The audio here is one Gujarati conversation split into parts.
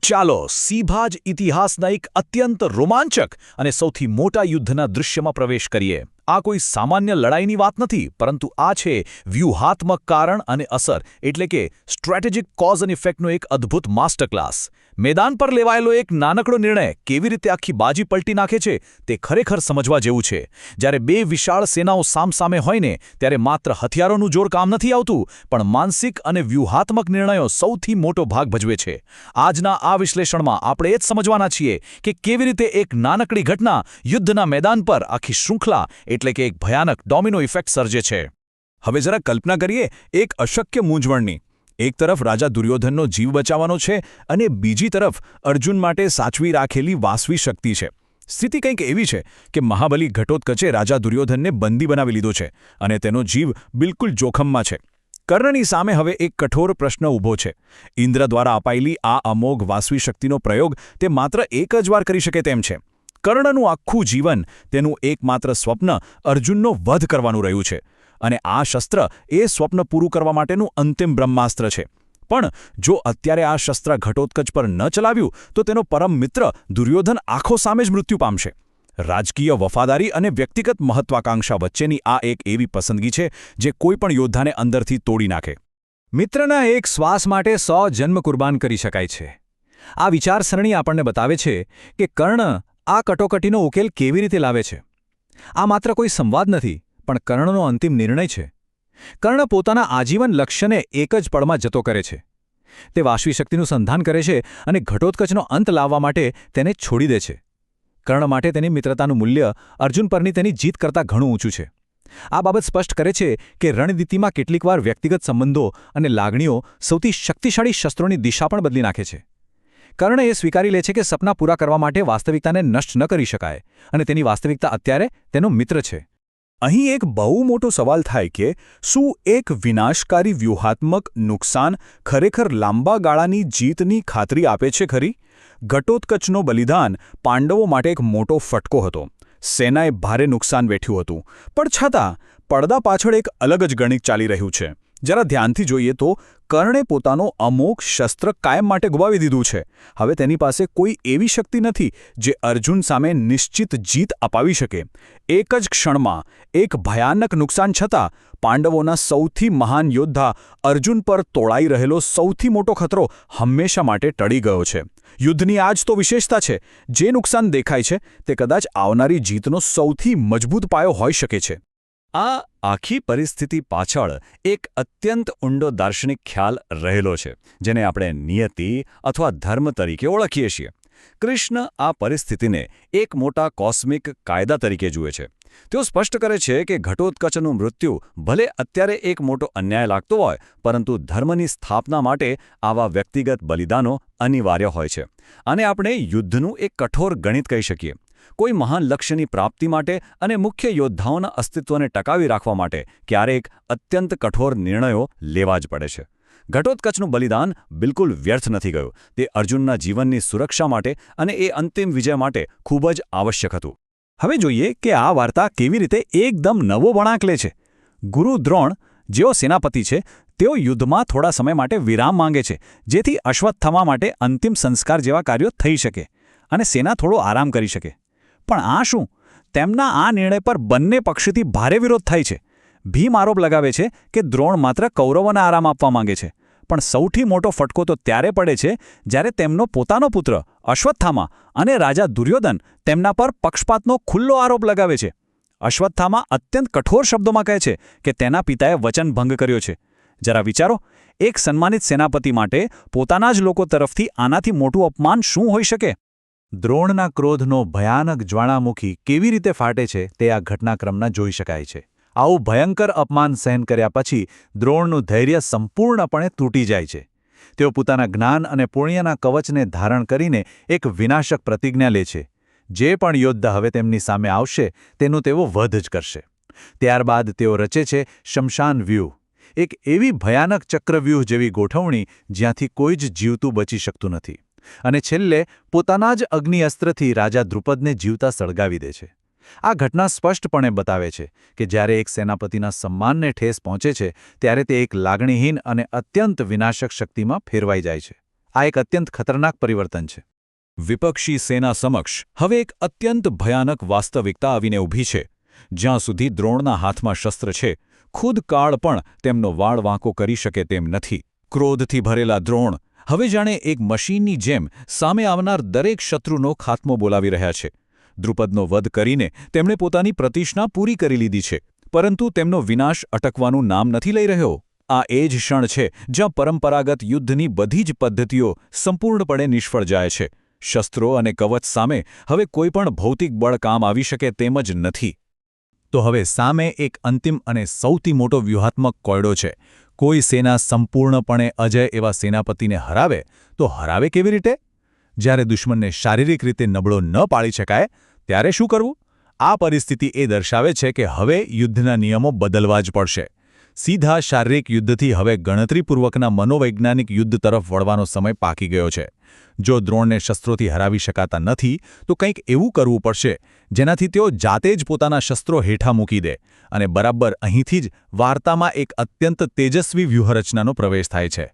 ચાલો સીધા જ ઇતિહાસના એક અત્યંત રોમાંચક અને સૌથી મોટા યુદ્ધના દૃશ્યમાં પ્રવેશ કરીએ. આ કોઈ સામાન્ય લડાઈની વાત નથી, પરંતુ આ છે વ્યૂહાત્મક કારણ અને અસર એટલે કે સ્ટ્રેટેજિક કોઝ એન્ડ ઇફેક્ટનો એક અદ્ભુત માસ્ટર ક્લાસ. મેદાન પર લેવાયેલો એક નાનકડો નિર્ણય કેવી રીતે આખી બાજી પલટી નાખે છે તે ખરેખર સમજવા જેવું છે. જ્યારે બે વિશાળ સેનાઓ સામસામે હોય ને ત્યારે માત્ર હથિયારોનું જોર કામ નથી આવતું, પણ માનસિક અને વ્યૂહાત્મક નિર્ણયો સૌથી મોટો ભાગ ભજવે છે. આજના આ વિશ્લેષણમાં આપણે એ જ સમજવાના છીએ કે કેવી રીતે એક નાનકડી ઘટના યુદ્ધના મેદાન પર આખી શૃંખલા એટલે કે એક ભયાનક ડોમિનો ઇફેક્ટ સર્જે છે. હવે જરા કલ્પના કરીએ એક અશક્ય મૂંઝવણની. એક તરફ રાજા દુર્યોધનનો જીવ બચાવવાનો છે અને બીજી તરફ અર્જુન માટે સાચવી રાખેલી વાસવી શક્તિ છે. સ્થિતિ કંઈક એવી છે કે મહાબલી ઘટોત્કચે રાજા દુર્યોધનને બંદી બનાવી લીધો છે અને તેનો જીવ બિલકુલ જોખમમાં છે. કર્ણની સામે હવે એક કઠોર પ્રશ્ન ઊભો છે. ઇન્દ્ર દ્વારા અપાયેલી આ અમોઘ વાસવી શક્તિનો પ્રયોગ તે માત્ર એક જ વાર કરી શકે તેમ છે. કર્ણનું આખું જીવન તેનું એકમાત્ર સ્વપ્ન અર્જુનનો વધ કરવાનું રહ્યું છે અને આ શસ્ત્ર એ સ્વપ્ન પૂરું કરવા માટેનું અંતિમ બ્રહ્માસ્ત્ર છે. પણ જો અત્યારે આ શસ્ત્ર ઘટોત્કચ પર ન ચલાવ્યું તો તેનો પરમ મિત્ર દુર્યોધન આંખો સામે જ મૃત્યુ પામશે. રાજકીય વફાદારી અને વ્યક્તિગત મહત્વાકાંક્ષા વચ્ચેની આ એક એવી પસંદગી છે જે કોઈપણ યોદ્ધાને અંદરથી તોડી નાખે. મિત્રના એક શ્વાસ માટે 100 જન્મ કુરબાન કરી શકાય છે. આ વિચારસરણી આપણને બતાવે છે કે કર્ણ આ કટોકટીનો ઉકેલ કેવી રીતે લાવે છે. આ માત્ર કોઈ સંવાદ નથી, પણ કર્ણનો અંતિમ નિર્ણય છે. કર્ણ પોતાના આજીવન લક્ષ્યને એક જ પળમાં જતો કરે છે. તે વાસવી શક્તિનું સંધાન કરે છે અને ઘટોત્કચનો અંત લાવવા માટે તેને છોડી દે છે. કર્ણ માટે તેની મિત્રતાનું મૂલ્ય અર્જુન પરની તેની જીત કરતાં ઘણું ઊંચું છે. આ બાબત સ્પષ્ટ કરે છે કે રણનીતિમાં કેટલીકવાર વ્યક્તિગત સંબંધો અને લાગણીઓ સૌથી શક્તિશાળી શસ્ત્રોની દિશા પણ બદલી નાખે છે. કર્ણ એ સ્વીકારી લે છે કે સપના પૂરા કરવા માટે વાસ્તવિકતાને નષ્ટ ન કરી શકાય અને તેની વાસ્તવિકતા અત્યારે તેનો મિત્ર છે. અહીં એક બહુ મોટો સવાલ થાય કે શું એક વિનાશકારી વ્યૂહાત્મક નુકસાન ખરેખર લાંબા ગાળાની જીતની ખાતરી આપે છે ખરી? ઘટોત્કચનો બલિદાન પાંડવો માટે એક મોટો ફટકો હતો. સેનાએ ભારે નુકસાન વેઠ્યું હતું, પણ છતાં પડદા પાછળ એક અલગ જ ગણિત ચાલી રહ્યું છે. જરા ધ્યાનથી જોઈએ તો કર્ણે પોતાનો અમોઘ શસ્ત્ર કાયમ માટે ગુમાવી દીધું છે. હવે તેની પાસે કોઈ એવી શક્તિ નથી જે અર્જુન સામે નિશ્ચિત જીત અપાવી શકે. એક જ ક્ષણમાં એક ભયાનક નુકસાન છતાં પાંડવોના સૌથી મહાન યોદ્ધા અર્જુન પર તોળાઈ રહેલો સૌથી મોટો ખતરો હંમેશા માટે ટળી ગયો છે. યુદ્ધની આ જ તો વિશેષતા છે. જે નુકસાન દેખાય છે તે કદાચ આવનારી જીતનો સૌથી મજબૂત પાયો હોઈ શકે છે. આ આખી પરિસ્થિતિ પાછળ એક અત્યંત ઊંડો દાર્શનિક ખ્યાલ રહેલો છે, જેને આપણે નિયતિ અથવા ધર્મ તરીકે ઓળખીએ છીએ. કૃષ્ણ આ પરિસ્થિતિને એક મોટા કોસ્મિક કાયદા તરીકે જુએ છે. તેઓ સ્પષ્ટ કરે છે કે ઘટોત્કચનું મૃત્યુ ભલે અત્યારે એક મોટો અન્યાય લાગતો હોય, પરંતુ ધર્મની સ્થાપના માટે આવા વ્યક્તિગત બલિદાનો અનિવાર્ય હોય છે. આને આપણે યુદ્ધનું એક કઠોર ગણિત કહી શકીએ. કોઈ મહાન લક્ષ્યની પ્રાપ્તિ માટે અને મુખ્ય યોદ્ધાઓના અસ્તિત્વને ટકાવી રાખવા માટે ક્યારેક અત્યંત કઠોર નિર્ણયો લેવા જ પડે છે. ઘટોત્કચનું બલિદાન બિલકુલ વ્યર્થ નથી ગયું. તે અર્જુનના જીવનની સુરક્ષા માટે અને એ અંતિમ વિજય માટે ખૂબ જ આવશ્યક હતું. હવે જોઈએ કે આ વાર્તા કેવી રીતે એકદમ નવો વળાંક લે છે. ગુરુ દ્રોણ, જેઓ સેનાપતિ છે, તેઓ યુદ્ધમાં થોડા સમય માટે વિરામ માંગે છે, જેથી અશ્વત્થામા માટે અંતિમ સંસ્કાર જેવા કાર્યો થઈ શકે અને સેના થોડો આરામ કરી શકે. પણ આ શું? તેમના આ નિર્ણય પર બંને પક્ષથી ભારે વિરોધ થાય છે. ભીમ આરોપ લગાવે છે કે દ્રોણ માત્ર કૌરવોને આરામ આપવા માંગે છે. પણ સૌથી મોટો ફટકો તો ત્યારે પડે છે જ્યારે તેમનો પોતાનો પુત્ર અશ્વત્થામા અને રાજા દુર્યોધન તેમના પર પક્ષપાતનો ખુલ્લો આરોપ લગાવે છે. અશ્વત્થામા અત્યંત કઠોર શબ્દોમાં કહે છે કે તેના પિતાએ વચનભંગ કર્યો છે. જરા વિચારો, એક સન્માનિત સેનાપતિ માટે પોતાના જ લોકો તરફથી આનાથી મોટું અપમાન શું હોઈ શકે? દ્રોણના ક્રોધનો ભયાનક જ્વાળામુખી કેવી રીતે ફાટે છે તે આ ઘટનાક્રમના જોઈ શકાય છે. આવું ભયંકર અપમાન સહન કર્યા પછી દ્રોણનું ધૈર્ય સંપૂર્ણપણે તૂટી જાય છે. તેઓ પોતાના જ્ઞાન અને પુણ્યના કવચને ધારણ કરીને એક વિનાશક પ્રતિજ્ઞા લે છે. જે પણ યોદ્ધા હવે તેમની સામે આવશે તેનું તેઓ વધ જ કરશે. ત્યારબાદ તેઓ રચે છે શમશાન વ્યૂહ, એક એવી ભયાનક ચક્રવ્યૂહ જેવી ગોઠવણી જ્યાંથી કોઈ જ જીવતું બચી શકતું નથી. અને છેલ્લે પોતાના જ અગ્નિઅસ્ત્રથી રાજા દ્રુપદને જીવતા સળગાવી દે છે. આ ઘટના સ્પષ્ટપણે બતાવે છે કે જ્યારે એક સેનાપતિના સન્માનને ઠેસ પહોંચે છે ત્યારે તે એક લાગણીહીન અને અત્યંત વિનાશક શક્તિમાં ફેરવાઈ જાય છે. આ એક અત્યંત ખતરનાક પરિવર્તન છે. વિપક્ષી સેના સમક્ષ હવે એક અત્યંત ભયાનક વાસ્તવિકતા આવીને ઊભી છે. જ્યાં સુધી દ્રોણના હાથમાં શસ્ત્ર છે, ખુદ કાળ પણ તેમનો વાળ વાંકો કરી શકે તેમ નથી. ક્રોધથી ભરેલા દ્રોણ હવે જાણે એક મશીનની જેમ સામે આવનાર દરેક શત્રુનો ખાત્મો બોલાવી રહ્યા છે. દ્રુપદનો વધ કરીને તેમણે પોતાની પ્રતિષ્ઠા પૂરી કરી લીધી છે, પરંતુ તેમનો વિનાશ અટકવાનું નામ નથી લઈ રહ્યો. આ એ જ ક્ષણ છે જ્યાં પરંપરાગત યુદ્ધની બધી જ પદ્ધતિઓ સંપૂર્ણપણે નિષ્ફળ જાય છે. શસ્ત્રો અને કવચ સામે હવે કોઈપણ ભૌતિક બળ કામ આવી શકે તેમ જ નથી. તો હવે સામે એક અંતિમ અને સૌથી મોટો વ્યૂહાત્મક કોયડો છે. કોઈ સેના સંપૂર્ણપણે અજય એવા સેનાપતિને હરાવે તો હરાવે કેવી રીતે? જ્યારે દુશ્મનને શારીરિક રીતે નબળો ન પાડી શકાય ત્યારે શું કરવું? આ પરિસ્થિતિ એ દર્શાવે છે કે હવે યુદ્ધના નિયમો બદલવા જ પડશે. સીધા શારીરિક યુદ્ધથી હવે ગણતરીપૂર્વકના મનોવૈજ્ઞાનિક યુદ્ધ તરફ વળવાનો સમય પાકી ગયો છે. જો દ્રોણને શસ્ત્રોથી હરાવી શકાતા નથી તો કંઈક એવું કરવું પડશે જેનાથી તેઓ જાતે જ પોતાના શસ્ત્રો હેઠા મૂકી દે. અને બરાબર અહીંથી જ વાર્તામાં એક અત્યંત તેજસ્વી વ્યૂહરચનાનો પ્રવેશ થાય છે.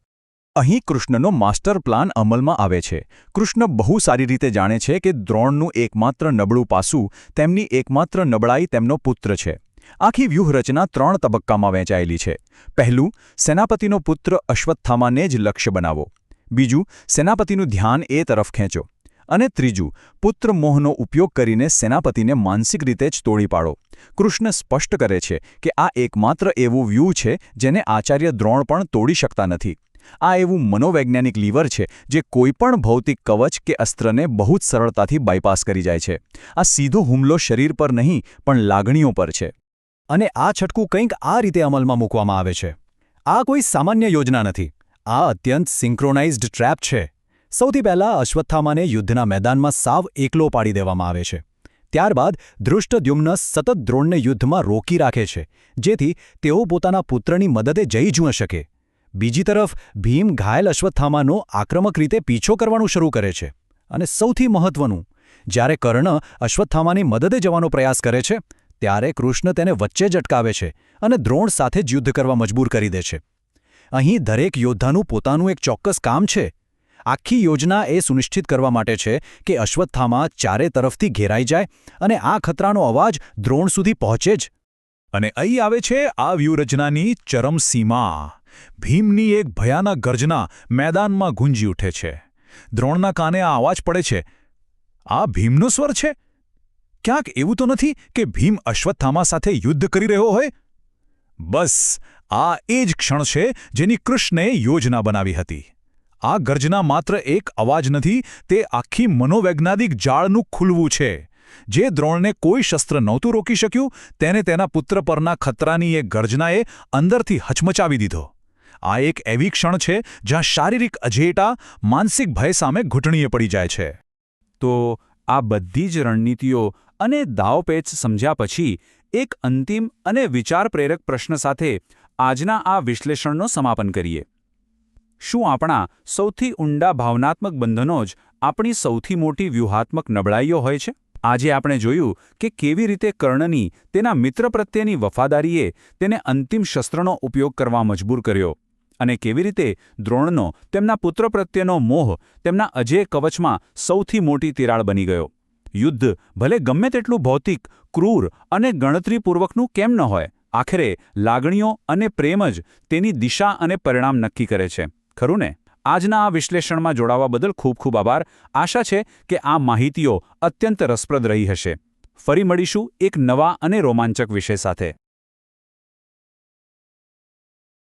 અહીં કૃષ્ણનો માસ્ટર પ્લાન અમલમાં આવે છે. કૃષ્ણ બહુ સારી રીતે જાણે છે કે દ્રોણનું એકમાત્ર નબળું પાસું, તેમની એકમાત્ર નબળાઈ તેમનો પુત્ર છે. આખી વ્યૂહરચના 3 તબક્કામાં વહેંચાયેલી છે. પહેલું, સેનાપતિનો પુત્ર અશ્વત્થામાને જ લક્ષ્ય બનાવો. બીજું, સેનાપતિનું ધ્યાન એ તરફ ખેંચો. અને ત્રીજું, પુત્ર મોહનો ઉપયોગ કરીને સેનાપતિને માનસિક રીતે જ તોડી પાડો. કૃષ્ણ સ્પષ્ટ કરે છે કે આ એકમાત્ર એવું વ્યૂહ છે જેને આચાર્ય દ્રોણ પણ તોડી શકતા નથી. આ એવું મનોવૈજ્ઞાનિક લીવર છે જે કોઈપણ ભૌતિક કવચ કે અસ્ત્રને બહુ જ સરળતાથી બાયપાસ કરી જાય છે. આ સીધો હુમલો શરીર પર નહીં પણ લાગણીઓ પર છે. અને આ છટકું કંઈક આ રીતે અમલમાં મૂકવામાં આવે છે. આ કોઈ સામાન્ય યોજના નથી. આ અત્યંત સિંક્રોનાઇઝ્ડ ટ્રેપ છે. સૌથી પહેલાં અશ્વત્થામાને યુદ્ધના મેદાનમાં સાવ એકલો પાડી દેવામાં આવે છે. ત્યારબાદ ધૃષ્ટદ્યુમ્ન સતત દ્રોણને યુદ્ધમાં રોકી રાખે છે, જેથી તેઓ પોતાના પુત્રની મદદે જઈ જ ન શકે. બીજી તરફ ભીમ ઘાયલ અશ્વત્થામાનો આક્રમક રીતે પીછો કરવાનું શરૂ કરે છે. અને સૌથી મહત્વનું, જ્યારે કર્ણ અશ્વત્થામાની મદદે જવાનો પ્રયાસ કરે છે ત્યારે કૃષ્ણ તેને વચ્ચે જ અટકાવે છે અને દ્રોણ સાથે જ યુદ્ધ કરવા મજબૂર કરી દે છે. અહીં દરેક યોદ્ધાનું પોતાનું એક ચોક્કસ કામ છે. આખી યોજના એ સુનિશ્ચિત કરવા માટે છે કે અશ્વત્થામા ચારે તરફથી ઘેરાઈ જાય અને આ ખતરાનો અવાજ દ્રોણ સુધી પહોંચે જ. અને અહીં આવે છે આ વ્યૂહરચનાની ચરમસીમા. ભીમની એક ભયાનક ગર્જના મેદાનમાં ગુંજી ઉઠે છે. દ્રોણના કાને આ અવાજ પડે છે. આ ભીમનો સ્વર છે? ક્યાંક એવું તો નથી કે ભીમ અશ્વત્થામા સાથે યુદ્ધ કરી રહ્યો હોય? બસ આ એ જ ક્ષણ છે જેની કૃષ્ણે યોજના બનાવી હતી. આ ગર્જના માત્ર એક અવાજ નથી, તે આખી મનોવૈજ્ઞાનિક જાળનું ખુલવું છે. જે દ્રોણને કોઈ શસ્ત્ર નહોતું રોકી શક્યું તેને તેના પુત્ર પરના ખતરાની એક ગર્જનાએ અંદરથી હચમચાવી દીધો. આ એક એવી ક્ષણ છે જ્યાં શારીરિક અજેયતા માનસિક ભય સામે ઘૂંટણીએ પડી જાય છે. તો આ બધી જ રણનીતિઓ અને દાવપેચ સમજ્યા પછી એક અંતિમ અને વિચાર પ્રેરક પ્રશ્ન સાથે આજના આ વિશ્લેષણનો સમાપન કરીએ. શું આપણા સૌથી ઊંડા ભાવનાત્મક બંધનો જ આપણી સૌથી મોટી વ્યૂહાત્મક નબળાઈઓ હોય છે? આજે આપણે જોયું કે કેવી રીતે કર્ણની તેના મિત્ર પ્રત્યેની વફાદારીએ તેને અંતિમ શસ્ત્રનો ઉપયોગ કરવા મજબૂર કર્યો અને કેવી રીતે દ્રોણનો તેમના પુત્ર પ્રત્યેનો મોહ તેમના અજેય કવચમાં સૌથી મોટી તિરાડ બની ગયો. યુદ્ધ ભલે ગમે તેટલું ભૌતિક, ક્રૂર અને ગણતરીપૂર્વકનું કેમ ન હોય, આખરે લાગણીઓ અને પ્રેમ જ તેની દિશા અને પરિણામ નક્કી કરે છે. ખરું ને? આજના આ વિશ્લેષણમાં જોડાવા બદલ ખૂબ ખૂબ આભાર. આશા છે કે આ માહિતીઓ અત્યંત રસપ્રદ રહી હશે. ફરી મળીશું એક નવા અને રોમાંચક વિષય સાથે.